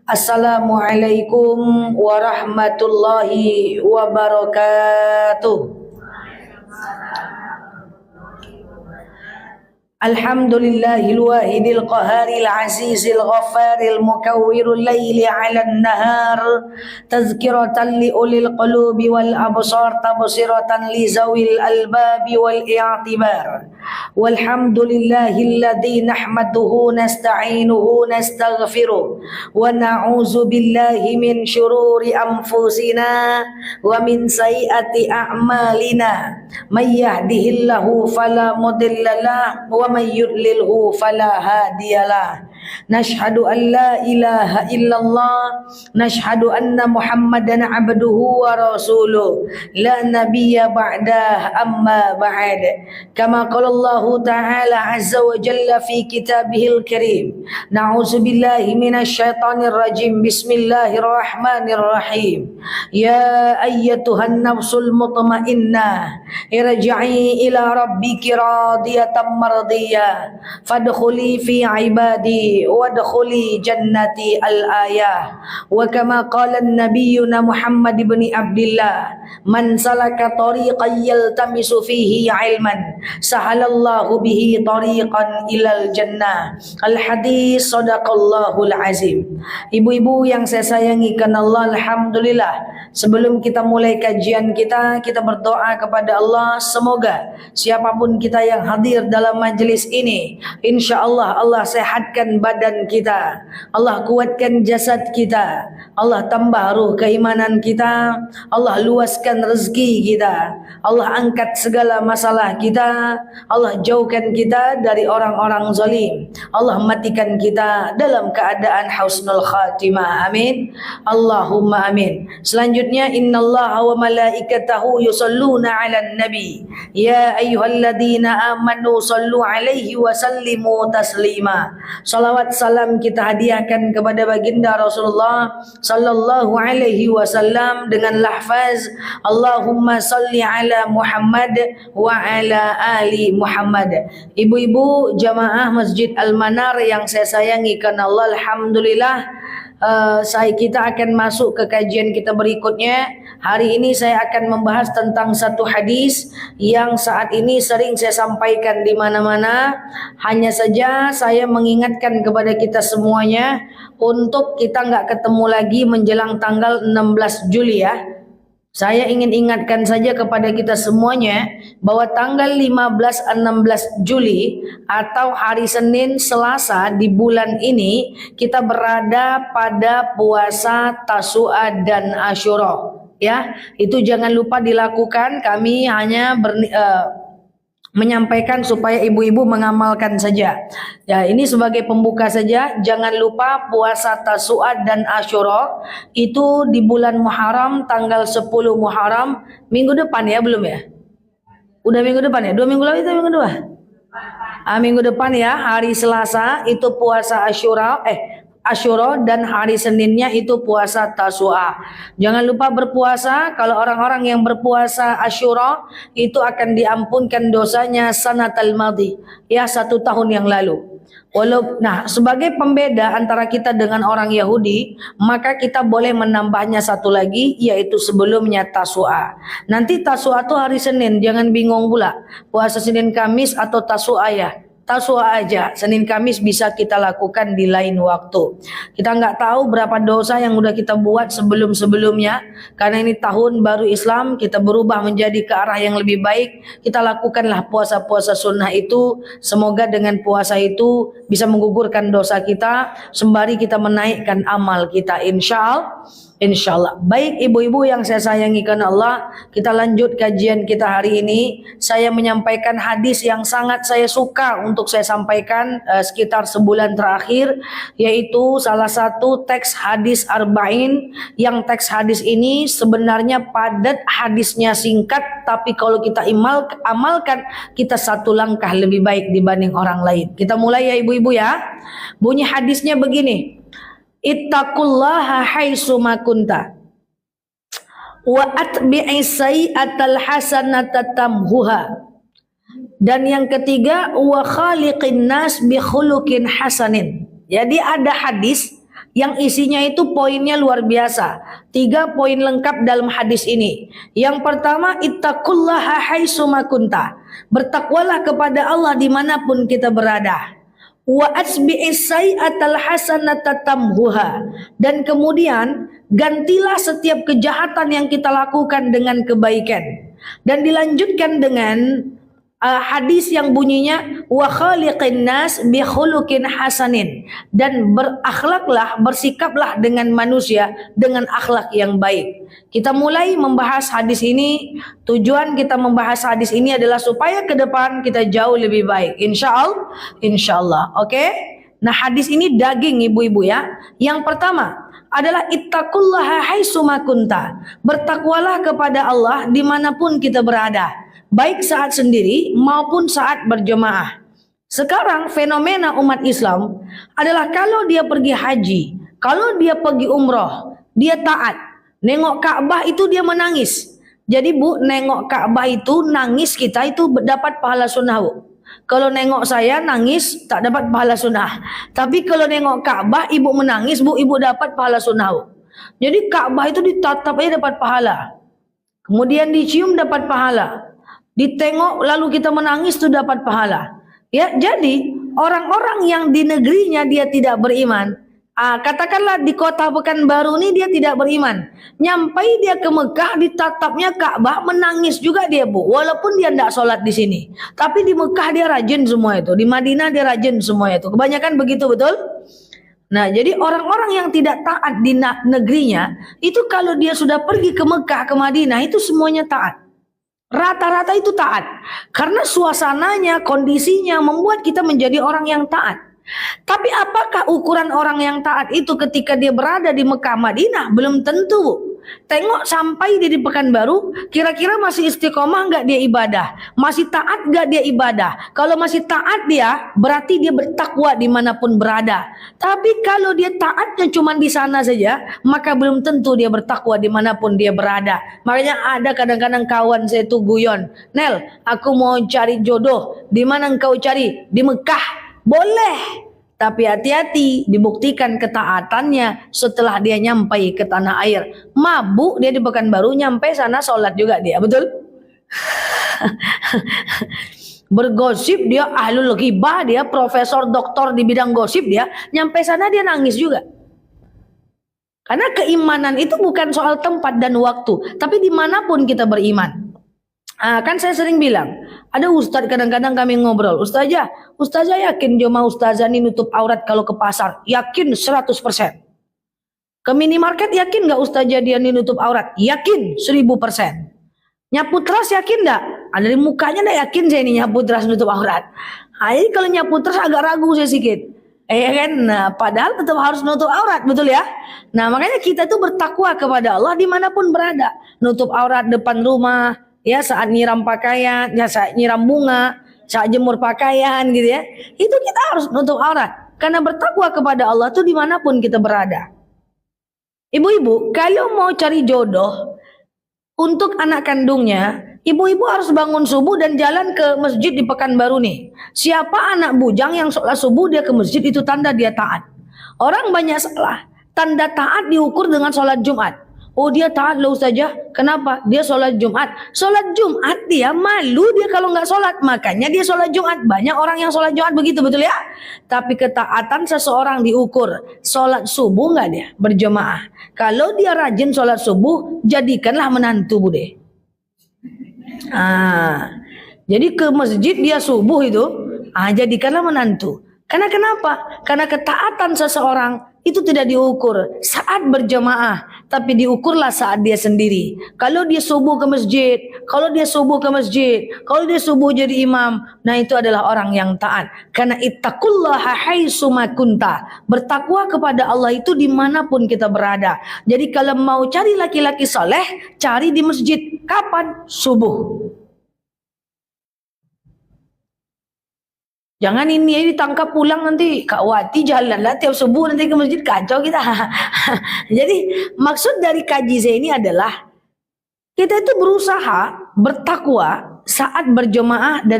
Assalamualaikum warahmatullahi wabarakatuh. Alhamdulillahil wahidil qaharil azizil ghaffaril mukawwirul laili 'alan nahar tazkiratan li ulil qulubi wal absar tabsiratan li zawil albabi wal i'tibar. Walhamdulillahilladzi nahmaduhu nasta'inuhu nastaghfiruh wa na'udzu billahi min syururi anfusina wa min sayyiati a'malina. May yahdihillahu fala mudilla lahu wa may yudlilhu fala hadiyalah. Nashhadu an la ilaha illallah, nashhadu anna Muhammadan abduhu wa rasuluh, la nabiyya ba'dah, amma ba'd. Kama qala Allah ta'ala azza wa jalla fi kitabihil karim. Na'udzu billahi minasy syaithanir rajim. Bismillahirrahmanirrahim. Ya ayyatuhan nafsul mutmainnah, irji'i ila rabbiki radiyatan mardiyah, fadkhuli fi ibadi wadkhuli jannati al-ayah. Wa kama qala nabiyyuna Muhammad ibn Abdillah, man salaka tariqan yaltamisu fihi ilman sahalallahu bihi tariqan ilal jannah. Al-hadis sadaqallahul azim. Ibu-ibu yang saya sayangi karena Allah, alhamdulillah, sebelum kita mulai kajian kita berdoa kepada Allah, semoga siapapun kita yang hadir dalam majelis ini, insyaallah Allah sehatkan badan kita, Allah kuatkan jasad kita, Allah tambah ruh keimanan kita, Allah luaskan rezeki kita, Allah angkat segala masalah kita, Allah jauhkan kita dari orang-orang zalim, Allah matikan kita dalam keadaan husnul khatimah. Amin. Allahumma amin. Selanjutnya, innallaha wa malaikatahu yusalluna 'alan nabi ya ayyuhalladzina amanu sallu 'alaihi wa sallimu taslima. Salawat salam kita hadiahkan kepada baginda Rasulullah sallallahu alaihi wasallam dengan lafaz Allahumma salli ala Muhammad wa ala ali Muhammad. Ibu-ibu jamaah Masjid Al-Manar yang saya sayangi karena Allah, alhamdulillah, kita akan masuk ke kajian kita berikutnya. Hari ini saya akan membahas tentang satu hadis yang saat ini sering saya sampaikan di mana-mana. Hanya saja saya mengingatkan kepada kita semuanya untuk kita nggak ketemu lagi menjelang tanggal 16 Juli ya. Saya ingin ingatkan saja kepada kita semuanya bahwa tanggal 15-16 Juli atau hari Senin Selasa di bulan ini kita berada pada puasa Tasu'a dan Asyura. Ya, itu jangan lupa dilakukan. Kami hanya menyampaikan supaya ibu-ibu mengamalkan saja. Ya, ini sebagai pembuka saja. Jangan lupa puasa Tasu'a dan Asyura itu di bulan Muharram tanggal 10 Muharram minggu depan ya, belum ya? Udah minggu depan ya? 2 minggu lagi itu minggu kedua. Minggu depan ya, hari Selasa itu puasa Asyura dan hari Seninnya itu puasa Tasu'a. Jangan lupa berpuasa. Kalau orang-orang yang berpuasa Asyura itu akan diampunkan dosanya sanatal madhi, ya 1 tahun yang lalu. Nah, sebagai pembeda antara kita dengan orang Yahudi, maka kita boleh menambahnya satu lagi, yaitu sebelumnya Tasu'a. Nanti Tasu'a itu hari Senin, jangan bingung pula. Puasa Senin Kamis atau Tasu'a ya. Tasu'a aja, Senin Kamis bisa kita lakukan di lain waktu. Kita nggak tahu berapa dosa yang udah kita buat sebelum-sebelumnya. Karena ini tahun baru Islam, kita berubah menjadi ke arah yang lebih baik. Kita lakukanlah puasa-puasa sunnah itu. Semoga dengan puasa itu bisa menggugurkan dosa kita, sembari kita menaikkan amal kita, Insyaallah. Baik ibu-ibu yang saya sayangi karena Allah, kita lanjut kajian kita hari ini. Saya menyampaikan hadis yang sangat saya suka untuk saya sampaikan sekitar sebulan terakhir, yaitu salah satu teks hadis arba'in, yang teks hadis ini sebenarnya padat, hadisnya singkat, tapi kalau kita amalkan, kita satu langkah lebih baik dibanding orang lain. Kita mulai ya ibu-ibu ya. Bunyi hadisnya begini. Ittaqullaha haitsu ma kunta wa atbi'is sayyi'atal hasanata tamhuha. Dan yang ketiga, wa khaliqin nas bi khuluqin hasanin. Jadi ada hadis yang isinya itu poinnya luar biasa. 3 poin lengkap dalam hadis ini. Yang pertama, ittaqullaha haitsuma kunta. Bertakwalah kepada Allah dimanapun kita berada. Wa asbi'is sayyi'atal hasanata tamhuha. Dan kemudian gantilah setiap kejahatan yang kita lakukan dengan kebaikan. Dan dilanjutkan dengan hadis yang bunyinya wa khaliqin nas bi khuluqin hasanin, dan berakhlaklah, bersikaplah dengan manusia dengan akhlak yang baik. Kita mulai membahas hadis ini. Tujuan kita membahas hadis ini adalah supaya ke depan kita jauh lebih baik, insyaallah. Oke? Nah, hadis ini daging ibu-ibu ya. Yang pertama adalah ittaqullaha haitsuma kunta. Bertakwalah kepada Allah dimanapun kita berada, baik saat sendiri maupun saat berjemaah. Sekarang fenomena umat Islam adalah kalau dia pergi haji, kalau dia pergi umroh, dia taat. Nengok Ka'bah itu dia menangis. Jadi Bu, nengok Ka'bah itu nangis kita itu dapat pahala sunnah Bu. Kalau nengok saya nangis tak dapat pahala sunnah. Tapi kalau nengok Ka'bah ibu menangis Bu, ibu dapat pahala sunnah Bu. Jadi Ka'bah itu ditatap aja dapat pahala. Kemudian dicium dapat pahala. Ditengok lalu kita menangis itu dapat pahala. Ya, jadi orang-orang yang di negerinya dia tidak beriman, katakanlah di kota Pekanbaru ini dia tidak beriman, nyampai dia ke Mekah ditatapnya Ka'bah menangis juga dia Bu, walaupun dia tidak sholat di sini, tapi di Mekah dia rajin semua itu, di Madinah dia rajin semua itu, kebanyakan begitu betul. Nah, jadi orang-orang yang tidak taat di negerinya itu kalau dia sudah pergi ke Mekah ke Madinah itu semuanya taat. Rata-rata itu taat. Karena suasananya, kondisinya membuat kita menjadi orang yang taat. Tapi apakah ukuran orang yang taat itu ketika dia berada di Mekah Madinah? Belum tentu. Tengok sampai dia di Pekanbaru, kira-kira masih istiqomah nggak dia ibadah? Masih taat nggak dia ibadah? Kalau masih taat dia, berarti dia bertakwa dimanapun berada. Tapi kalau dia taatnya cuma di sana saja, maka belum tentu dia bertakwa dimanapun dia berada. Makanya ada kadang-kadang kawan saya tuh guyon, Nel, aku mau cari jodoh. Di mana engkau cari? Di Mekah. Boleh. Tapi hati-hati, dibuktikan ketaatannya setelah dia nyampai ke tanah air. Mabuk dia di Pekanbaru, nyampai sana sholat juga dia, betul? Bergosip dia ahlul ghibah, dia profesor doktor di bidang gosip dia, nyampai sana dia nangis juga. Karena keimanan itu bukan soal tempat dan waktu, tapi dimanapun kita beriman. Kan saya sering bilang, ada ustadz kadang-kadang kami ngobrol, ustazah yakin jemaah ustazah ini nutup aurat kalau ke pasar? Yakin 100%. Ke minimarket yakin nggak ustazah dia ini nutup aurat? Yakin 1000%. Nyapu teras yakin nggak? Dari mukanya nggak yakin saya ini nyapu teras nutup aurat. Jadi kalau nyapu teras agak ragu saya sedikit. Ya kan? Nah, padahal tetap harus nutup aurat, betul ya? Nah, makanya kita tuh bertakwa kepada Allah dimanapun berada. Nutup aurat depan rumah, ya saat nyiram pakaian, ya saat nyiram bunga, saat jemur pakaian gitu ya. Itu kita harus nutup aurat. Karena bertakwa kepada Allah itu dimanapun kita berada. Ibu-ibu, kalau mau cari jodoh untuk anak kandungnya, ibu-ibu harus bangun subuh dan jalan ke masjid di Pekanbaru nih. Siapa anak bujang yang sholat subuh dia ke masjid, itu tanda dia taat. Orang banyak salah. Tanda taat diukur dengan sholat Jumat. Oh dia taat loh ustazah. Kenapa? Dia sholat Jumat. Sholat Jumat dia malu dia kalau nggak sholat. Makanya dia sholat Jumat. Banyak orang yang sholat Jumat begitu, betul ya? Tapi ketaatan seseorang diukur. Sholat subuh nggak dia berjemaah. Kalau dia rajin sholat subuh, jadikanlah menantu bude. Jadi ke masjid dia subuh itu, jadikanlah menantu. Karena kenapa? Karena ketaatan seseorang itu tidak diukur saat berjemaah, tapi diukurlah saat dia sendiri. Kalau dia subuh ke masjid, kalau dia subuh jadi imam, nah itu adalah orang yang taat. Karena ittaqullaha haitsuma kunta. Bertakwa kepada Allah itu dimanapun kita berada. Jadi kalau mau cari laki-laki soleh, cari di masjid. Kapan? Subuh. Jangan ini ditangkap pulang nanti Kak Wati jalanlah tiap subuh nanti ke masjid, kacau kita. Jadi maksud dari kaji saya ini adalah kita itu berusaha bertakwa saat berjemaah dan